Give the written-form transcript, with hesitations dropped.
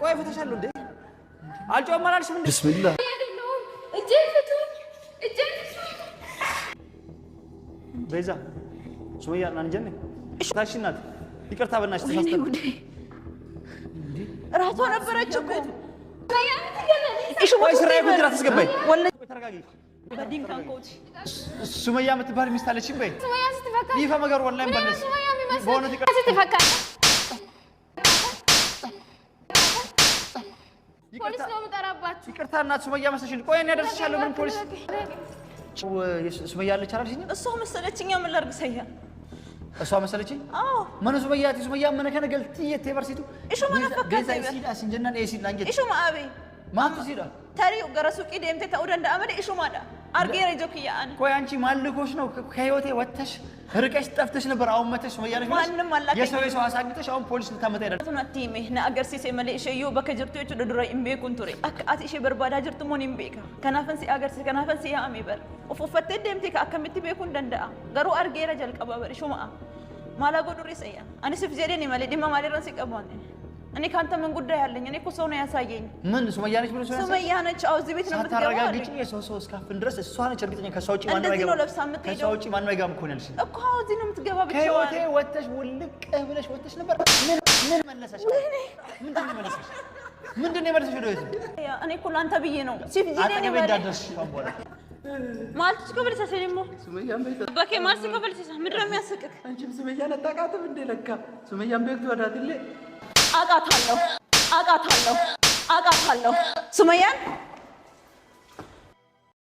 ቆይ ፈተሻለሁ እንዴ አልጮህም አላልሽም እንዴ ቢስሚላህ ቤዛ ሱመያ ናንጀነ ታሽናት ይቅርታ በእናትሽ ተሳስተን ራሷ ነበረች እኮ እሺ ወይ ስራዬ ጉድራ ተስገባይ ወላሂ ተረጋጊ በዲን ካንኮት ሱመያ የምትባል ሚስት አለችኝ በይ ሱመያ ስትፈካ ይፋ ነገር ወላሂ በለስ ሱመያ የሚመስል በእውነት ይቅርታ ስትፈካ ፖሊስ ነው የምጠራባችሁ ይቅርታ እናት ሱመያ መስለሽኝ ቆይ እኔ አደርስሻለሁ ምን ፖሊስ ሱመያ አለች አላልሽኝ እሷ መሰለችኝ ምን ላድርግ ሰያ እሷ መሰለችኝ አዎ ማን ሱመያ ምን ከነገልት የቴበርሲቱ እሺ ማን ፈካ ሲዳ ሲንጀና ኤሲድ ላንጌ እሺ ማአቤ ማን ሲዳ ታሪው ገረሱቂ ደምተ ተውደ እንዳመደ እሺ ማዳ አርጌ ረጆክያ አን ቆይ አንቺ ማልኮሽ ነው ከህይወቴ ወተሽ ርቀሽ ጠፍተሽ ነበር አሁን መተሽ ሱመያ ነሽ ማንንም አላከ የሰው አሳግተሽ አሁን ፖሊስ ልታመጣ ይደረግ ቱናቲሜ ነአገርሲሴ መለ እሺዩ በከጅርቶቹ ድድራ ኢምቤኩን ቱሬ አት እሺ በርባዳ ጅርቱ ሞን ኢምቤካ ከናፈንሲ አገርሲ ከናፈንሲ ያአሜበር ኦፎፈተ ደምቴ ከአከምቲ ቤኩን ደንዳ ገሩ አርጌ ረጀል ቀባበር ሹማ ማላጎ ዱሪ ሰያ አኒ ስፍ ጀደኒ መለ ዲማ ማለራን ሲቀባን እኔ ካንተ ምን ጉዳይ አለኝ እኔ እኮ ሰው ነው ያሳየኝ ምን ሱመያ ነች ብሎ ሰው ሱመያ ነች አው እዚህ ቤት ነው የምትገባው ታረጋግጪ የሰው እስካፍን ድረስ እሷ ነች እርግጠኛ ከሰው ውጪ ማን ነው አይገባም ከሰው ውጪ ማን ነው አይገባም እኮ ነልሽ እኮ አው እዚህ ነው የምትገባው ብቻ ከህይወቴ ወተሽ ውልቅ ብለሽ ወተሽ ነበር ምን መለሰሽ ምንድነው መለሰሽ ወደ ቤት እኔ እኮ ላንተ ብዬ ነው ሲፍ ጂኔ ነው እንዳደርሽ ታምቦላ ማልትሽ ከበልሰ ሰለሞ ሱመያን ቤት በከ ማልትሽ ከበልሰ ምድር የሚያስቅክ አንቺም ሱመያን አጣቃተም እንደ ለካ ሱመያን ቤት ወዳትለ አቃታለሁ ሱመያን